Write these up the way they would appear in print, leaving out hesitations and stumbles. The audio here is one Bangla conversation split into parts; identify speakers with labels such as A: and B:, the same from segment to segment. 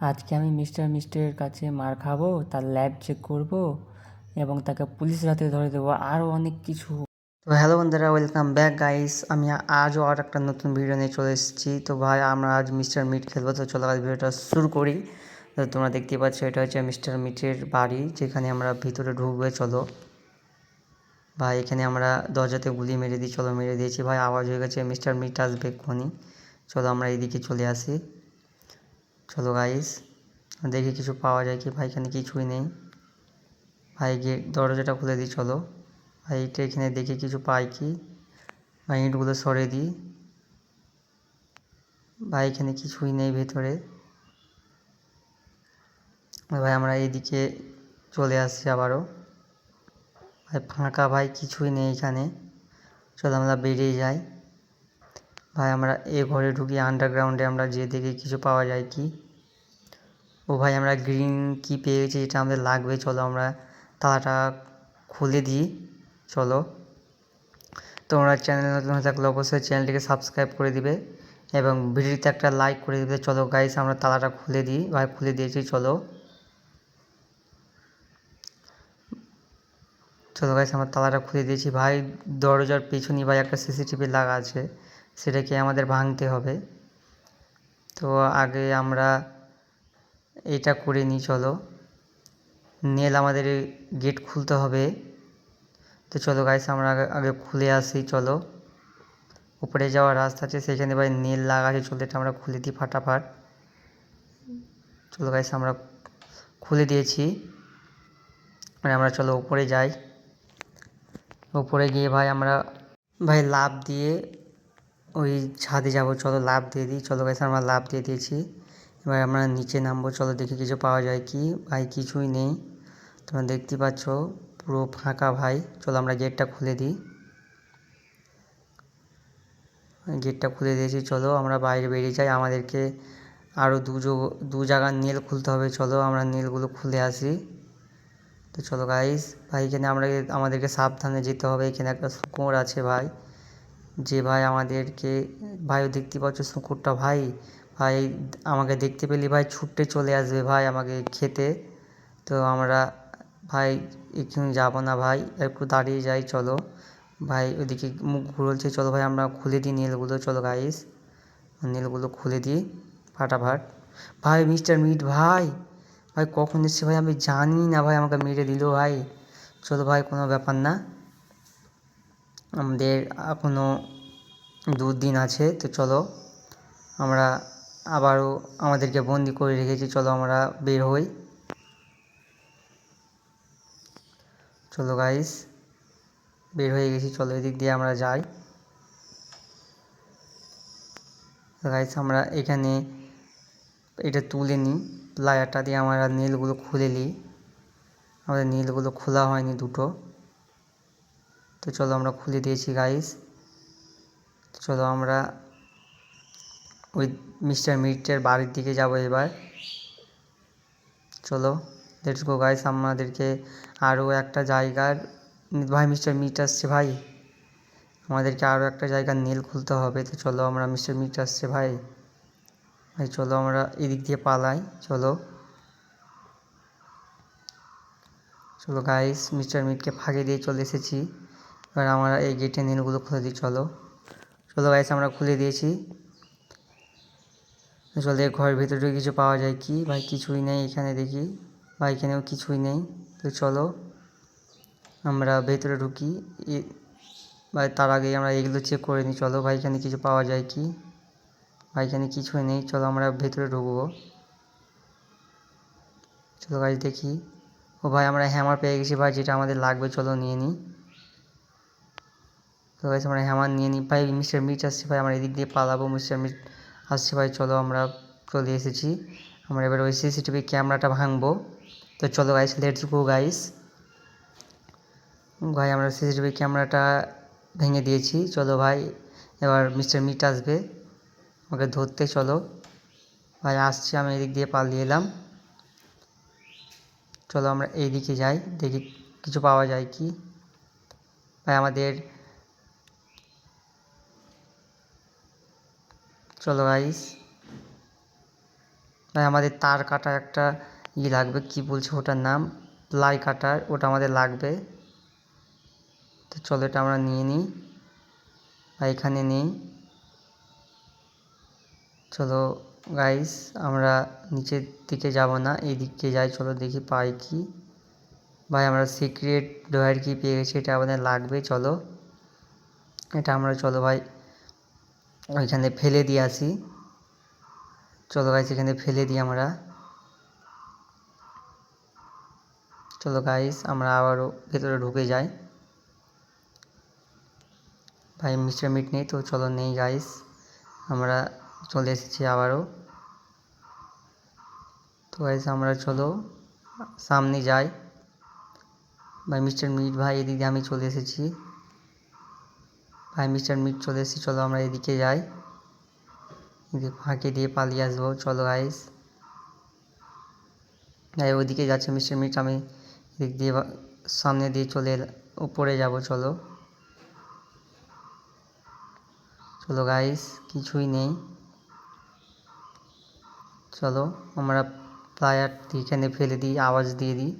A: আজকে আমি মিস্টের কাছে মার খাবো, তার ল্যাব চেক করব এবং তাকে পুলিশের হাতে ধরে দেবো, আরও অনেক কিছু।
B: তো হ্যালো বন্ধুরা, ওয়েলকাম ব্যাক গাইস। আমি আজও আর একটা নতুন ভিডিও নিয়ে চলে এসেছি। তো ভাই আমরা আজ মিস্টার মিট খেলবো। তো চলো আজ ভিডিওটা শুরু করি। তো তোমরা দেখতেই পাচ্ছ এটা হচ্ছে মিস্টার মিটের বাড়ি, যেখানে আমরা ভিতরে ঢুকবে। চলো ভাই, এখানে আমরা দরজাতে গুলি মেরে দিই। চলো মেরে দিয়েছি ভাই, আওয়াজ হয়ে গেছে, মিস্টার মিট আসবে এক্ষুনি। চলো আমরা এইদিকে চলে আসি। চলো গাইস, দেখি কিছু পাওয়া যায় কি। ভাই এখানে কিছুই নেই ভাই, গেট দরজাটা খুলে দিই। চলো ভাই, এটা এখানে দেখি কিছু পাই কি। ভাই ইঁটগুলো সরে দিই। ভাই এখানে কিছুই নেই ভেতরে। ভাই আমরা এইদিকে চলে আসছি আবারও। ভাই ফাঁকা ভাই, কিছুই নেই এখানে। চলো আমরা বেরিয়ে যাই। ভাই আমরা এ ঘরে ঢুকি, আন্ডারগ্রাউন্ডে আমরা যে দেখি কিছু পাওয়া যায় কি। ও ভাই আমরা গ্রিন কি পেয়ে গেছি, যেটা আমাদের লাগবে। চলো আমরা তালাটা খুলে দিই। চলো, তোমরা চ্যানেল নতুন হয়ে থাকলে অবশ্যই চ্যানেলটিকে সাবস্ক্রাইব করে দিবে এবং ভিডিওতে একটা লাইক করে দিবে। চলো গাইস আমরা তালাটা খুলে দিই। ভাই খুলে দিয়েছি। চলো চলো গাইস আমরা তালাটা খুলে দিয়েছি। ভাই দরজার পেছনে ভাই একটা সিসিটিভি লাগা আছে, সেটাকে আমাদের ভাঙতে হবে। তো আগে আমরা এটা করে নিই। চলো, নেল আমাদের গেট খুলতে হবে। তো চলো গাইস আমরা আগে খুলে আসি। চলো, উপরে যাওয়ার রাস্তা আছে, সেখানে ভাই নেল লাগা আছে। চলো এটা আমরা খুলে দিই ফাটাফাট। চলো গাইস আমরা খুলে দিয়েছি। মানে আমরা চলো উপরে যাই। উপরে গিয়ে ভাই আমরা ভাই লাফ দিয়ে ওই ছাদে যাব। চলো লাফ দিয়ে দিই। চলো গাইস আমরা লাফ দিয়ে দিয়েছি। এবার আমরা নিচে নামবো। চলো দেখি কিছু পাওয়া যায় কি। ভাই কিছুই নেই, তোমরা দেখতে পাচ্ছ পুরো ফাঁকা ভাই। চলো আমরা গেটটা খুলে দিই। গেটটা খুলে দিয়েছি। চলো আমরা বাইরে বেরিয়ে যাই। আমাদেরকে আরও দু জায়গার নেল খুলতে হবে। চলো আমরা নেলগুলো খুলে আসি। তো চলো গাইস, ভাই এখানে আমাদেরকে সাবধানে যেতে হবে। এখানে একটা শুকুর আছে ভাই, যে ভাই আমাদেরকে, ভাইও দেখতে পাচ্ছ শুকুরটা ভাই। ভাই আমাকে দেখতে পেলে ভাই ছুটে চলে আসবে ভাই আমাকে খেতে। তো আমরা ভাই এখানে যাবো না ভাই, একটু দাঁড়িয়ে যাই। চলো ভাই ওইদিকে মুখ ঘুরছে। চলো ভাই আমরা খুলে দিই নেলগুলো। চলো গাইস নেলগুলো খুলে দিই ফাটাফাট। ভাই মিস্টার মিট ভাই, ভাই কখন এসছে ভাই আমি জানি না ভাই, আমাকে মেরে দিল ভাই। চলো ভাই কোনো ব্যাপার না, আমাদের এখনও দুদিন আছে। তো চলো আমরা আবারও আমাদেরকে বন্দি করে রেখেছি। চলো আমরা বের হই। চলো গাইস বের হয়ে গেছি। চলো এদিক দিয়ে আমরা যাই। গাইস আমরা এখানে এটা তুলে নিই, প্লায়ারটা দিয়ে আমরা নীলগুলো খুলে নিই। আমাদের নীলগুলো খোলা হয়নি দুটো। তো চলো আমরা খুলে দিয়েছি গাইস। চলো আমরা ওই মিস্টার মিটের বাড়ির দিকে যাব এবার। চলো লেটস গো গাইস, আমাদেরকে আরও একটা জায়গার, ভাই মিস্টার মিট আসছে ভাই, আমাদেরকে আরও একটা জায়গার নেল খুলতে হবে। তো চলো আমরা মিস্টার মিট আসছে ভাই, ভাই চলো আমরা এদিক দিয়ে পালাই। চলো চলো গাইস মিস্টার মিটকে ফাঁকি দিয়ে চলে এসেছি। এবার আমরা এই গেটে নেলগুলো খুলে দিই। চলো চলো গাইস আমরা খুলে দিয়েছি। চলো ঘরের ভিতরে কিছু পাওয়া যায় কি। ভাই কিছুই নেই এখানে দেখি। ভাই এখানেও কিছুই নেই। তো চলো আমরা ভেতরে ঢুকি। ভাই তার আগেই আমরা এগুলো চেক করে নিই। চলো ভাই এখানে কিছু পাওয়া যায় কি। ভাই এখানে কিছুই নেই। চলো আমরা ভেতরে ঢুকবো। চলো গাইস দেখি। ও ভাই আমরা হ্যামার পেয়ে গেছি ভাই, যেটা আমাদের লাগবে। চলো নিয়ে নিই। তো গাইস আমরা হ্যামার নিয়ে নিই। ভাই মিস্টার মিট আসছে ভাই, আমরা এদিক দিয়ে পালাবো। মিস্টার মিট আসছে ভাই। চলো আমরা চলে এসেছি। আমরা এবার ওই সিসিটিভি ক্যামেরাটা ভাঙবো। তো চলো গাইস লেটস গো গাইস। ভাই আমরা সিসিটিভি ক্যামেরাটা ভেঙে দিয়েছি। চলো ভাই এবার মিস্টার মিট আসবে আমাকে ধরতে। চলো ভাই আসছি, আমি এদিক দিয়ে পালিয়ে এলাম। চলো আমরা এইদিকে যাই, দেখি কিছু পাওয়া যায় কি। ভাই আমাদের, চলো গাইস ভাই আমাদের তার কাটা একটা লাগবে, কি বলছে ওটার নাম, প্লাই কাটার, ওটা আমাদের লাগবে। তো চলো এটা আমরা নিয়ে নিই। ভাই এখানে নেই। চলো গাইস আমরা নিচের দিকে যাব না, এই দিকে যাই, চলো দেখি পাই কি। ভাই আমরা সিক্রেট ডয়ার কি পেয়ে গেছি, এটা আমাদের লাগবে। চলো এটা আমরা চলো ভাই ওইখানে ফেলে দিয়ে আসি। চলো গাইস এখানে ফেলে দিই আমরা। চলো গাইস আমরা আবারও ভেতরে ঢুকে যাই। ভাই মিস্টার মিট নেই, তো চলো নেই গাইস, আমরা চলে এসেছি আবারও। তো গাইস আমরা চলো সামনে যাই। ভাই মিস্টার মিট ভাই এদিকে আমি চলে এসেছি। ভাই মিস্টার মিট চলে এসেছি, চলো আমরা এদিকে যাই, এদিকে ফাঁকে দিয়ে পালিয়ে আসবো। চলো গাইস ভাই ওইদিকে যাচ্ছে মিস্টার মিট, আমি এদিক দিয়ে সামনে দিয়ে চলে উপরে যাব। চলো চলো গাইস কিছুই নেই। চলো আমরা প্লায়ার এখানে ফেলে দিই, আওয়াজ দিয়ে দিই।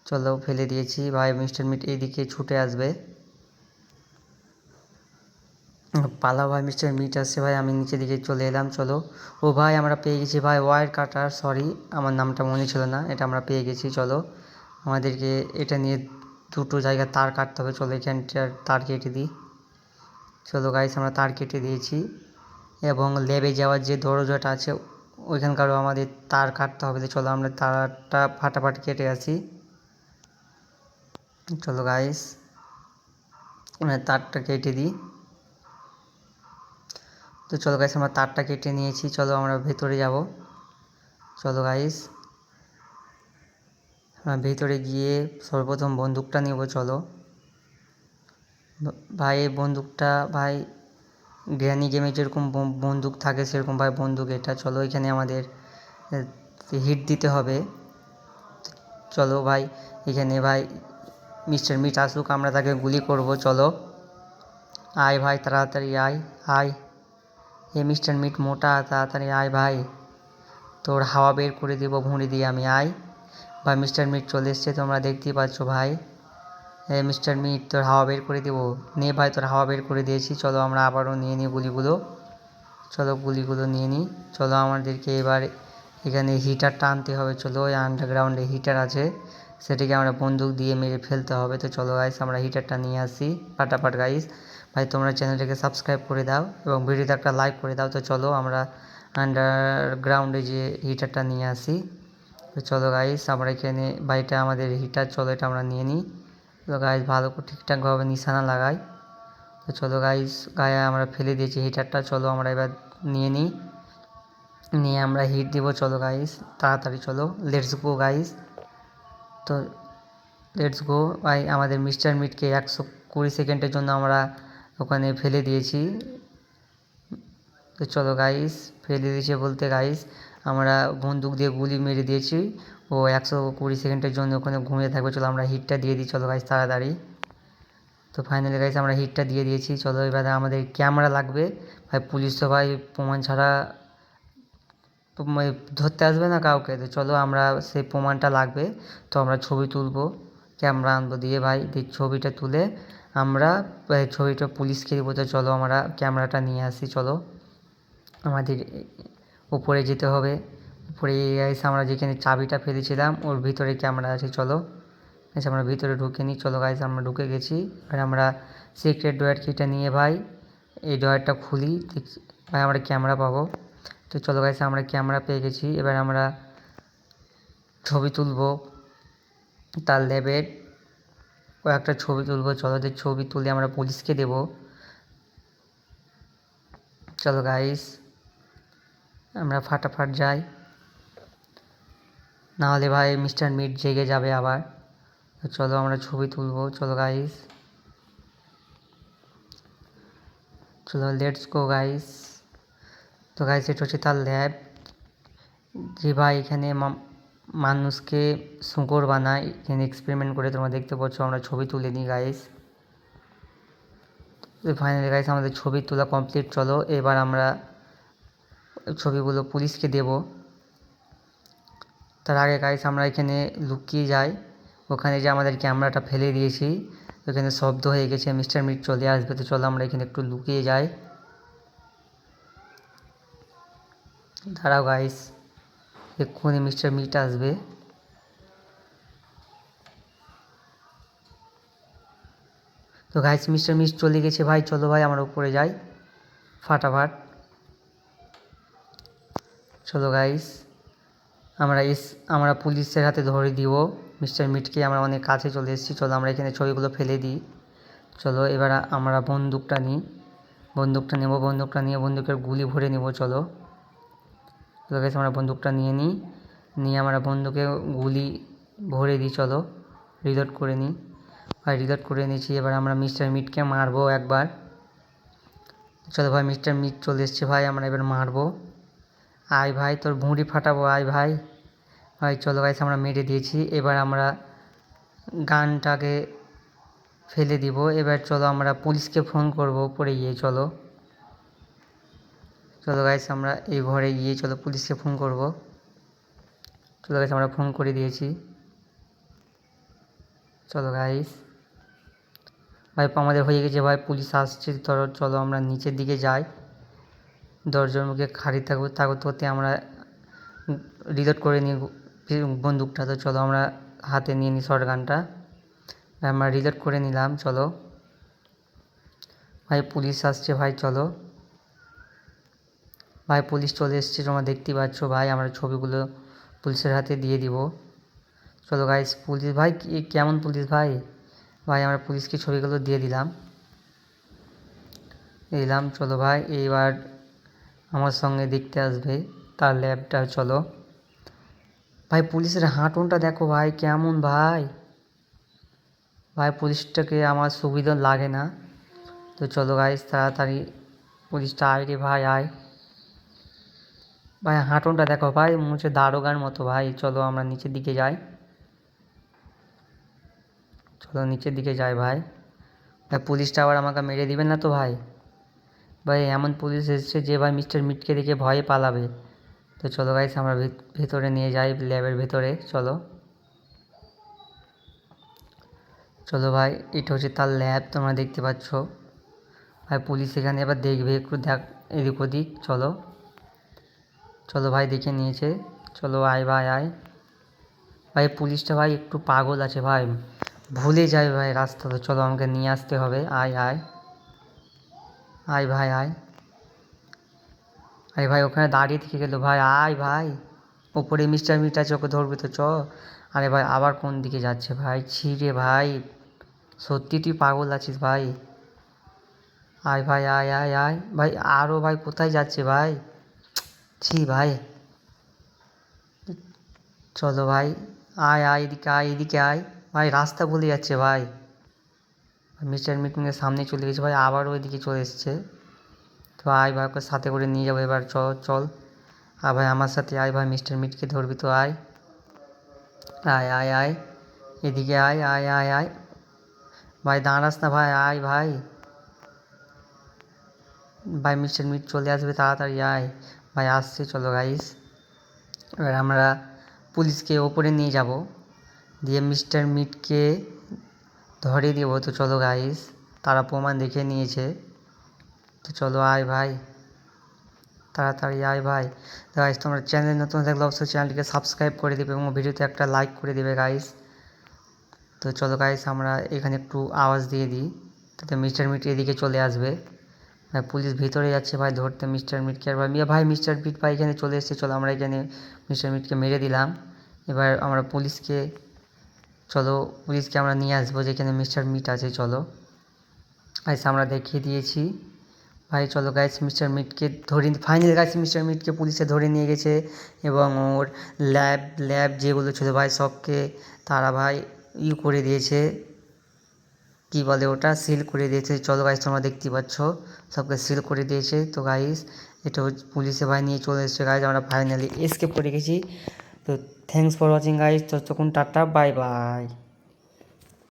B: চলো ফেলে দিয়েছি। ভাই মিস্টার মিট এইদিকে ছুটে আসবে, পালা ভাই মিস্টার মিট আসছে। ভাই আমি নিচের দিকে চলে এলাম। চলো ও ভাই আমরা পেয়ে গেছি ভাই ওয়্যার কাটার, সরি আমার নামটা মনে ছিল না, এটা আমরা পেয়ে গেছি। চলো আমাদেরকে এটা নিয়ে দুটো জায়গা তার কাটতে হবে। চলো এখানটার তার কেটে দিই। চলো গাইস আমরা তার কেটে দিয়েছি, এবং ল্যাবে যাওয়ার যে দরজাটা আছে ওইখানকারও আমাদের তার কাটতে হবে। চলো আমরা তারটা ফাটাফাটি কেটে আসি। চলো গাইস তারটা কেটে দিই। তো চলো গাইস আমরা তারটা কেটে নিয়েছি, চলো আমরা ভেতরে যাব। চলো গাইস ভেতরে গিয়ে সর্বপ্রথম বন্দুকটা নেব। চলো ভাই এই বন্দুকটা ভাই গ্র্যানি গেমে যেরকম বন্দুক থাকে সেরকম ভাই বন্দুক এটা। চলো এখানে আমাদের হিট দিতে হবে। চলো ভাই এখানে ভাই মিস্টার মিট আসুক, আমরা তাকে গুলি করব। চলো আয় ভাই তাড়াতাড়ি আয় আয়, এ মিস্টার মিট মোটা তাড়াতাড়ি আয় ভাই, তোর হাওয়া বের করে দেবো ভুঁড়ি দিয়ে আমি, আয় ভাই। মিস্টার মিট চলে এসছে, তোমরা দেখতেই পাচ্ছ ভাই। মিস্টার মিট তোর হাওয়া বের করে দেবো, নে ভাই তোর হাওয়া বের করে দিয়েছি। চলো আমরা আবারও নিয়ে নিই গুলিগুলো। চলো গুলিগুলো নিয়ে নিই। চলো আমাদেরকে এবার এখানে হিটারটা আনতে হবে। চলো ওই আন্ডারগ্রাউন্ডে হিটার আছে, সেটাকে আমরা বন্দুক দিয়ে মেরে ফেলতে হবে। তো চলো গাইস আমরা হিটারটা নিয়ে আসি ফাটাফাট। গাইস ভাই তোমরা চ্যানেলটাকে সাবস্ক্রাইব করে দাও এবং ভিডিওতে একটা লাইক করে দাও। তো চলো আমরা আন্ডারগ্রাউন্ডে যে হিটারটা নিয়ে আসি। তো চলো গাইস আমরা এখানে বাড়িটা আমাদের হিটার, চলো এটা আমরা নিয়ে নিই। তো গাইস ভালো করে ঠিকঠাকভাবে নিশানা লাগাই। তো চলো গাইস গায়ে আমরা ফেলে দিয়েছি হিটারটা, চলো আমরা এবার নিয়ে নিই, নিয়ে আমরা হিট দেব। চলো গাইস তাড়াতাড়ি চলো, লেটস গো গাইস। তো লেটস গো ভাই আমাদের মিস্টার মিটকে 120 সেকেন্ডের জন্য আমরা ওখানে ফেলে দিয়েছি। তো চলো গাইস ফেলে দিয়েছে বলতে গাইস আমরা বন্দুক দিয়ে গুলি মেরে দিয়েছি, ও 120 সেকেন্ডের জন্য ওখানে ঘুমিয়ে থাকবে। চলো আমরা হিটটা দিয়ে দিই। চলো গাইস তাড়াতাড়ি। তো ফাইনালি গাইস আমরা হিটটা দিয়ে দিয়েছি। চলো এবারে আমাদের ক্যামেরা লাগবে ভাই, পুলিশ তো ভাই প্রমাণ ছাড়া ধরতে আসবে না কাউকে। তো চলো আমরা সেই প্রমাণটা লাগবে, তো আমরা ছবি তুলবো, ক্যামেরা আনবো দিয়ে ভাই ছবিটা তুলে আমরা ছবিটা পুলিশকে দেবো। তো চলো আমরা ক্যামেরাটা নিয়ে আসি। চলো আমাদের উপরে যেতে হবে, উপরে এসে আমরা যেখানে চাবিটা ফেলেছিলাম ওর ভিতরে ক্যামেরা আছে। চলো এসে আমরা ভিতরে ঢুকে নিই। চলো গাইস আমরা ঢুকে গেছি, আর আমরা সিক্রেট ডয়ার কিটা নিয়ে ভাই এই ডয়ারটা খুলি, ভাই আমরা ক্যামেরা পাবো। তো চলো গাইস আমরা ক্যামেরা পেয়ে গেছি, এবার আমরা ছবি তুলবো তার ল্যাবের কয়েকটা ছবি তুলবো। চলো যে ছবি তুলে আমরা পুলিশকে দেব। চলো গাইস আমরা ফাটাফাট যাই, নাহলে ভাই মিস্টার মিট জেগে যাবে আবার। তো চলো আমরা ছবি তুলবো। চলো গাইস চলো লেটস গো গাইস। তো গাইস এটা হচ্ছে তার ল্যাব, যে ভাই এখানে মানুষকে শুকর বানায়, এখানে এক্সপেরিমেন্ট করে তোমরা দেখতে পাচ্ছ। আমরা ছবি তুলে নিই গাইস। তো ফাইনালি গাইস আমাদের ছবি তোলা কমপ্লিট। চলো এবার আমরা ছবিগুলো পুলিশকে দেব। তার আগে গাইস আমরা এখানে লুকিয়ে যাই, ওখানে যে আমাদের ক্যামেরাটা ফেলে দিয়েছি, ওখানে শব্দ হয়ে গেছে, মিস্টার মিট চলে আসবে। তো চলো আমরা এখানে একটু লুকিয়ে যাই। দাঁড়াও গাইস, এক্ষুনি মিস্টার মিট আসবে। তো গাইস মিস্টার মিট চলে গেছে ভাই, চলো ভাই আমরা উপরে যাই ফাটাফাট। চলো গাইস আমরা পুলিশের হাতে ধরে দিব মিস্টার মিটকে, আমরা অনেক কাছে চলে এসেছি। চলো আমরা এখানে ছবিগুলো ফেলে দিই। চলো এবার আমরা বন্দুকটা নিই, বন্দুকটা নিয়ে বন্দুকের গুলি ভরে নেব। চলো গাইস আমরা বন্দুকটা নিয়ে আমরা বন্দুকে গুলি ভরে দিই। চলো রিলোড করে নিই ভাই, রিলোড করে নিয়েছি। এবার আমরা মিস্টার মিটকে মারবো একবার। চলো ভাই মিস্টার মিট চলে এসছে ভাই, আমরা এবার মারবো। আয় ভাই তোর ভুঁড়ি ফাটাবো, আয় ভাই। চলো গাইস আমরা মেরে দিয়েছি। এবার আমরা গানটাকে ফেলে দিব। এবার চলো আমরা পুলিশকে ফোন করব উপরে গিয়ে। চলো গাইস আমরা এই ঘরে গিয়ে চলো পুলিশকে ফোন করব। চলো গাইস আমরা ফোন করে দিয়েছি। চলো গাইস ভাই আমাদের হয়ে গেছে ভাই, পুলিশ আসছে। চলো আমরা নিচের দিকে যাই, দরজার মুখে খাড়ি থাকতে আমরা রিলোড করে নিই বন্দুকটা। তো চলো আমরা হাতে নিয়ে নিই শর্ট গানটা, আমরা রিলোড করে নিলাম। চলো ভাই পুলিশ আসছে ভাই, চলো ভাই পুলিশ চলে এসছে, তোমরা দেখতেই পাচ্ছ ভাই। আমরা ছবিগুলো পুলিশের হাতে দিয়ে দিব। চলো গাইস পুলিশ ভাই কেমন পুলিশ ভাই, আমরা পুলিশকে ছবিগুলো দিয়ে দিলাম। চলো ভাই এইবার আমার সঙ্গে দেখতে আসবে তার ল্যাবটা। চলো ভাই পুলিশের হাঁটনটা দেখো ভাই কেমন ভাই, পুলিশটাকে আমার সুবিধা লাগে না। তো চলো গাইস তাড়াতাড়ি পুলিশটা আয় রে ভাই, আয় ভাই। হাঁটনটা দেখো ভাই, মুছে দারোগার মতো ভাই। চলো আমরা নিচের দিকে যাই, চলো নিচের দিকে যাই ভাই। পুলিশটা আবার আমাকে মেরে দিবেন না তো ভাই? এমন পুলিশ এসেছে যে ভাই মিস্টার মিটকে দেখে ভয়ে পালাবে। তো চলো গাইস আমরা ভেতরে নিয়ে যাই, ল্যাবের ভেতরে। চলো ভাই এটা হচ্ছে তার ল্যাব, তোমরা দেখতে পাচ্ছ ভাই। পুলিশ এখানে এবার দেখবে, একটু এদিক ওদিক। চলো ভাই দেখে নিয়েছে। চলো আয় ভাই, আয় ভাই। পুলিশটা ভাই একটু পাগল আছে ভাই, ভুলে যায় ভাই রাস্তা। তো চলো আমাকে নিয়ে আসতে হবে। আয় আয় আয় ভাই, আয় আরে ভাই ওখানে দাঁড়িয়ে থেকে গেল ভাই। আয় ভাই, ওপরে মিস্টার মিট আছে, ওকে ধরবে তো চ। আরে ভাই আবার কোন দিকে যাচ্ছে ভাই, ছিঁড়ে ভাই। সত্যি তুই পাগল আছিস ভাই। আয় ভাই, আয় আয় আয় ভাই। আরও ভাই কোথায় যাচ্ছে ভাই, ছি ভাই। চলো ভাই আয় আয়, এদিকে আয়, এদিকে আয় ভাই। রাস্তা ভুলে যাচ্ছে ভাই, মিস্টার মিটিংয়ের সামনে চলে গেছে ভাই, আবারও ওইদিকে চলে এসছে। তো আয় ভাই, ওকে সাথে করে নিয়ে যাবো এবার। চল আর ভাই আমার সাথে আয় ভাই, মিস্টার মিটকে ধরবি তো। আয় আয় আয় আয়, এদিকে আয় আয় আয় আয় ভাই। দাঁড়াস না ভাই, আয় ভাই। মিস্টার মিট চলে আসবে, তাড়াতাড়ি আয় ভাই। আসছে। চলো গাইস এবার আমরা পুলিশকে ওপরে নিয়ে যাব, দিয়ে মিস্টার মিটকে ধরে দেবো। তো চলো গাইস তারা প্রমাণ দেখে নিয়েছে। তো চলো আয় ভাই, তাড়াতাড়ি আয় ভাই। গাইস তোমরা চ্যানেল নতুন থাকলে অবশ্যই চ্যানেলটিকে সাবস্ক্রাইব করে দেবে এবং ভিডিওতে একটা লাইক করে দেবে গাইস। তো চলো গাইস আমরা এখানে একটু আওয়াজ দিয়ে দিই, তাতে মিস্টার মিট এদিকে চলে আসবে। পুলিশ ভিতরে যাচ্ছে ভাই ধরতে মিস্টার মিটকে। আর ভাই মিস্টার মিট ভাই এখানে চলে এসেছে। চলো আমরা এখানে মিস্টার মিটকে মেরে দিলাম। এবার আমরা পুলিশকে আমরা নিয়ে আসবো যেখানে মিস্টার মিট আছে। চলো গাইস আমরা দেখিয়ে দিয়েছি ভাই। চলো গাইস মিস্টার মিটকে ফাইনাল গাইস মিস্টার মিটকে পুলিশে ধরে নিয়ে গেছে, এবং ওর ল্যাব যেগুলো ছিল ভাই সবকে তারা ভাই করে দিয়েছে, কী বলে ওটা, সিল করে দিয়েছে। চলো গাইস তোমরা দেখতে পাচ্ছ সবকে সিল করে দিয়েছে। তো গাইস এটা পুলিশে ভাই নিয়ে চলে এসেছে গাইস, আমরা ফাইনালি এসকেপ করে গেছি। তো থ্যাংকস ফর ওয়াচিং গাইস, ততক্ষণ টাটা, বাই বাই।